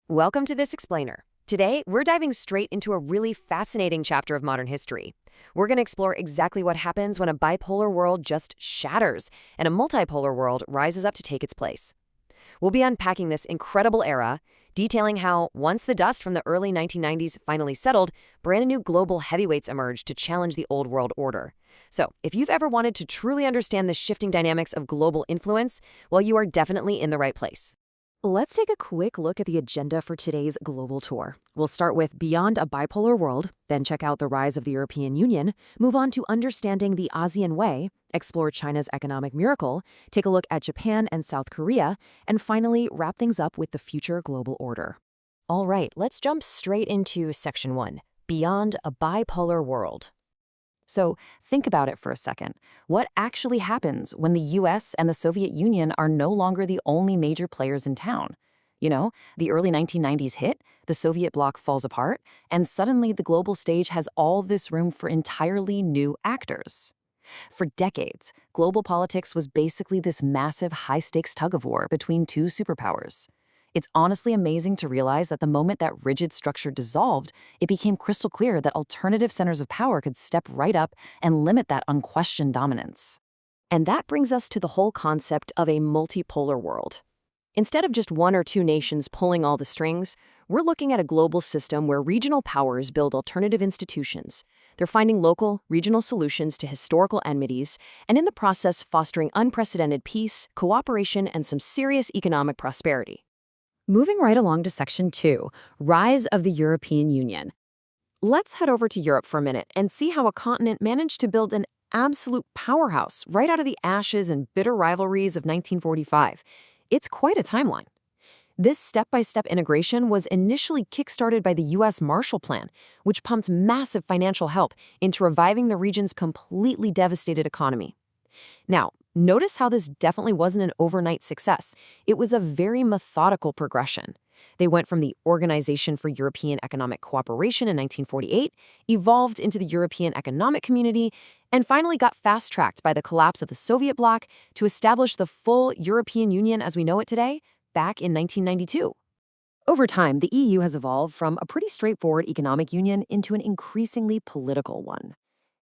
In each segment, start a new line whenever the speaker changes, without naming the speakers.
Welcome to This Explainer. Today, we're diving straight into a really fascinating chapter of modern history. We're going to explore exactly what happens when a bipolar world just shatters and a multipolar world rises up to take its place. We'll be unpacking this incredible era, detailing how, once the dust from the early 1990s finally settled, brand new global heavyweights emerged to challenge the old world order. So, if you've ever wanted to truly understand the shifting dynamics of global influence, well, you are definitely in the right place. Let's take a quick look at the agenda for today's global tour. We'll start with Beyond a Bipolar World, then check out the rise of the European Union, move on to understanding the ASEAN Way, explore China's economic miracle, take a look at Japan and South Korea, and finally wrap things up with the future global order. All right, let's jump straight into Section 1, Beyond a Bipolar World. So think about it for a second. What actually happens when the US and the Soviet Union are no longer the only major players in town? The early 1990s hit, the Soviet bloc falls apart, and suddenly the global stage has all this room for entirely new actors. For decades, global politics was basically this massive high-stakes tug-of-war between two superpowers. It's honestly amazing to realize that the moment that rigid structure dissolved, it became crystal clear that alternative centers of power could step right up and limit that unquestioned dominance. And that brings us to the whole concept of a multipolar world. Instead of just one or two nations pulling all the strings, we're looking at a global system where regional powers build alternative institutions. They're finding local, regional solutions to historical enmities, and in the process fostering unprecedented peace, cooperation, and some serious economic prosperity. Moving right along to Section 2, Rise of the European Union. Let's head over to Europe for a minute and see how a continent managed to build an absolute powerhouse right out of the ashes and bitter rivalries of 1945. It's quite a timeline. This step-by-step integration was initially kickstarted by the U.S. Marshall Plan, which pumped massive financial help into reviving the region's completely devastated economy. Now, notice how this definitely wasn't an overnight success. It was a very methodical progression. They went from the Organization for European Economic Cooperation in 1948, evolved into the European Economic Community, and finally got fast-tracked by the collapse of the Soviet bloc to establish the full European Union as we know it today, back in 1992. Over time, the EU has evolved from a pretty straightforward economic union into an increasingly political one.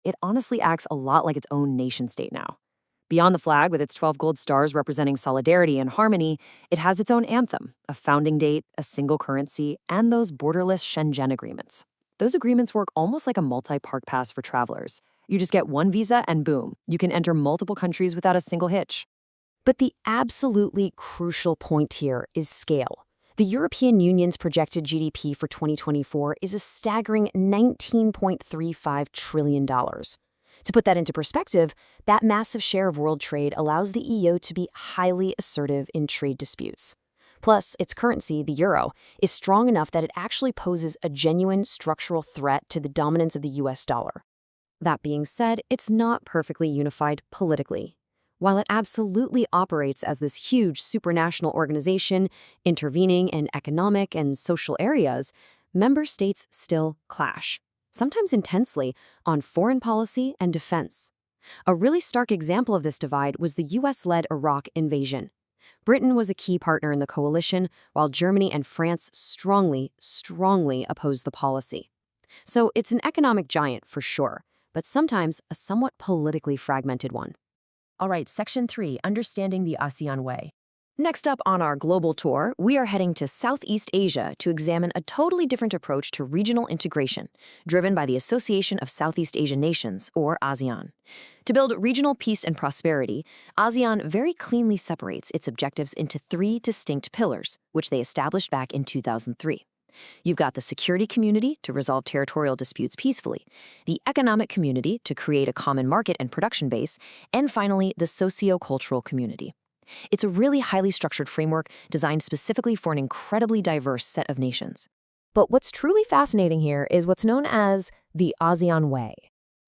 It honestly acts a lot like its own nation-state now. Beyond the flag with its 12 gold stars representing solidarity and harmony, it has its own anthem, a founding date, a single currency, and those borderless Schengen agreements. Those agreements work almost like a multi-park pass for travelers. You just get one visa and boom, you can enter multiple countries without a single hitch. But the absolutely crucial point here is scale. The European Union's projected GDP for 2024 is a staggering $19.35 trillion. To put that into perspective, that massive share of world trade allows the EU to be highly assertive in trade disputes. Plus, its currency, the euro, is strong enough that it actually poses a genuine structural threat to the dominance of the US dollar. That being said, it's not perfectly unified politically. While it absolutely operates as this huge supranational organization intervening in economic and social areas, member states still clash, sometimes intensely, on foreign policy and defense. A really stark example of this divide was the US-led Iraq invasion. Britain was a key partner in the coalition, while Germany and France strongly opposed the policy. So it's an economic giant for sure, but sometimes a somewhat politically fragmented one. All right, Section 3, Understanding the ASEAN Way. Next up on our global tour, we are heading to Southeast Asia to examine a totally different approach to regional integration, driven by the Association of Southeast Asian Nations, or ASEAN. To build regional peace and prosperity, ASEAN very cleanly separates its objectives into three distinct pillars, which they established back in 2003. You've got the security community to resolve territorial disputes peacefully, the economic community to create a common market and production base, and finally, the socio-cultural community. It's a really highly structured framework designed specifically for an incredibly diverse set of nations. But what's truly fascinating here is what's known as the ASEAN Way.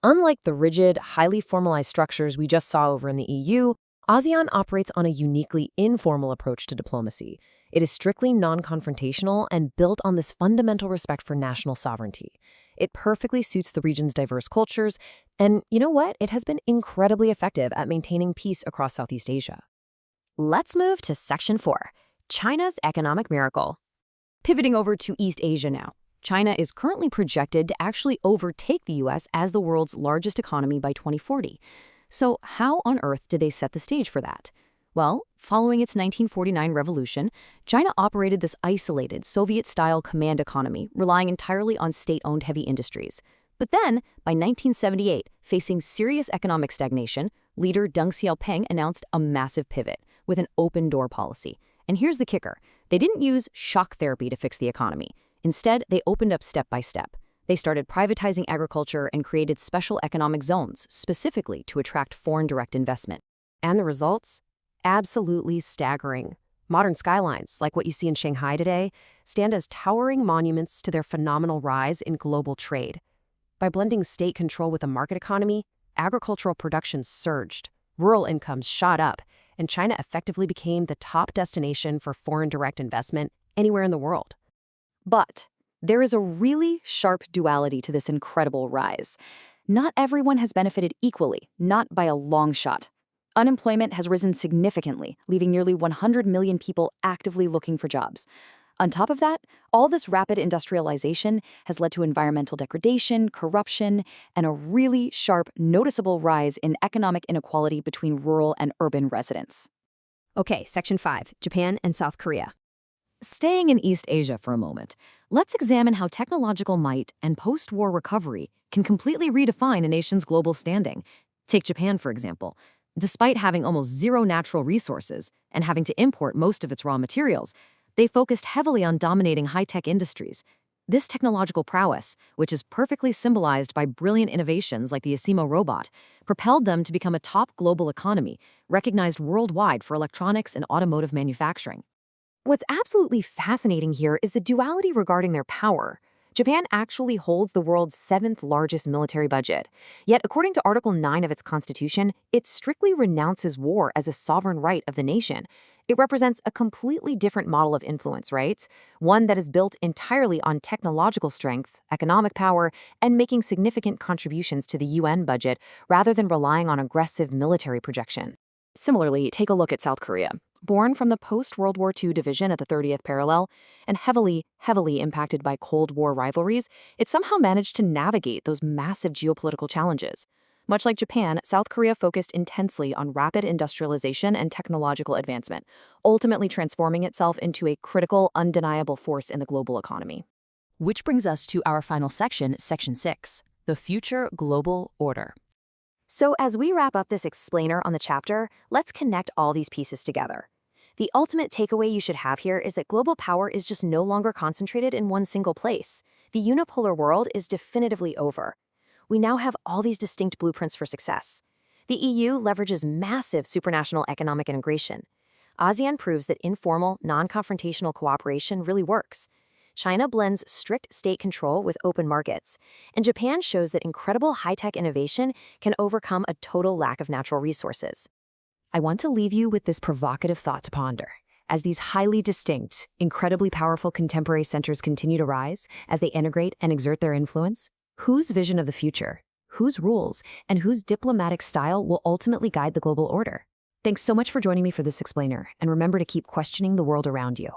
Unlike the rigid, highly formalized structures we just saw over in the EU, ASEAN operates on a uniquely informal approach to diplomacy. It is strictly non-confrontational and built on this fundamental respect for national sovereignty. It perfectly suits the region's diverse cultures, and you know what? It has been incredibly effective at maintaining peace across Southeast Asia. Let's move to Section 4, China's economic miracle.
Pivoting over to East Asia now. China is currently projected to actually overtake the US as the world's largest economy by 2040. So how on earth did they set the stage for that? Well, following its 1949 revolution, China operated this isolated Soviet-style command economy, relying entirely on state-owned heavy industries. But then, by 1978, facing serious economic stagnation, leader Deng Xiaoping announced a massive pivot with an open-door policy. And here's the kicker. They didn't use shock therapy to fix the economy. Instead, they opened up step by step. They started privatizing agriculture and created special economic zones specifically to attract foreign direct investment.
And the results? Absolutely staggering. Modern skylines, like what you see in Shanghai today, stand as towering monuments to their phenomenal rise in global trade. By blending state control with a market economy, agricultural production surged, rural incomes shot up, and China effectively became the top destination for foreign direct investment anywhere in the world.
But there is a really sharp duality to this incredible rise. Not everyone has benefited equally, not by a long shot. Unemployment has risen significantly, leaving nearly 100 million people actively looking for jobs. On top of that, all this rapid industrialization has led to environmental degradation, corruption, and a really sharp, noticeable rise in economic inequality between rural and urban residents.
Okay, Section 5, Japan and South Korea.
Staying in East Asia for a moment, let's examine how technological might and post-war recovery can completely redefine a nation's global standing. Take Japan, for example. Despite having almost zero natural resources and having to import most of its raw materials, they focused heavily on dominating high-tech industries. This technological prowess, which is perfectly symbolized by brilliant innovations like the Asimo robot, propelled them to become a top global economy, recognized worldwide for electronics and automotive manufacturing.
What's absolutely fascinating here is the duality regarding their power. Japan actually holds the world's 7th largest military budget. Yet, according to Article 9 of its constitution, it strictly renounces war as a sovereign right of the nation. It represents a completely different model of influence, right? One that is built entirely on technological strength, economic power, and making significant contributions to the UN budget rather than relying on aggressive military projection. Similarly, take a look at South Korea. Born from the post-World War II division at the 30th parallel and heavily impacted by Cold War rivalries, it somehow managed to navigate those massive geopolitical challenges. Much like Japan, South Korea focused intensely on rapid industrialization and technological advancement, ultimately transforming itself into a critical, undeniable force in the global economy.
Which brings us to our final section, Section 6, the future global order.
So as we wrap up this explainer on the chapter, let's connect all these pieces together. The ultimate takeaway you should have here is that global power is just no longer concentrated in one single place. The unipolar world is definitively over. We now have all these distinct blueprints for success. The EU leverages massive supranational economic integration. ASEAN proves that informal, non-confrontational cooperation really works. China blends strict state control with open markets, and Japan shows that incredible high-tech innovation can overcome a total lack of natural resources. I want to leave you with this provocative thought to ponder. As these highly distinct, incredibly powerful contemporary centers continue to rise, as they integrate and exert their influence, whose vision of the future, whose rules, and whose diplomatic style will ultimately guide the global order? Thanks so much for joining me for this explainer, and remember to keep questioning the world around you.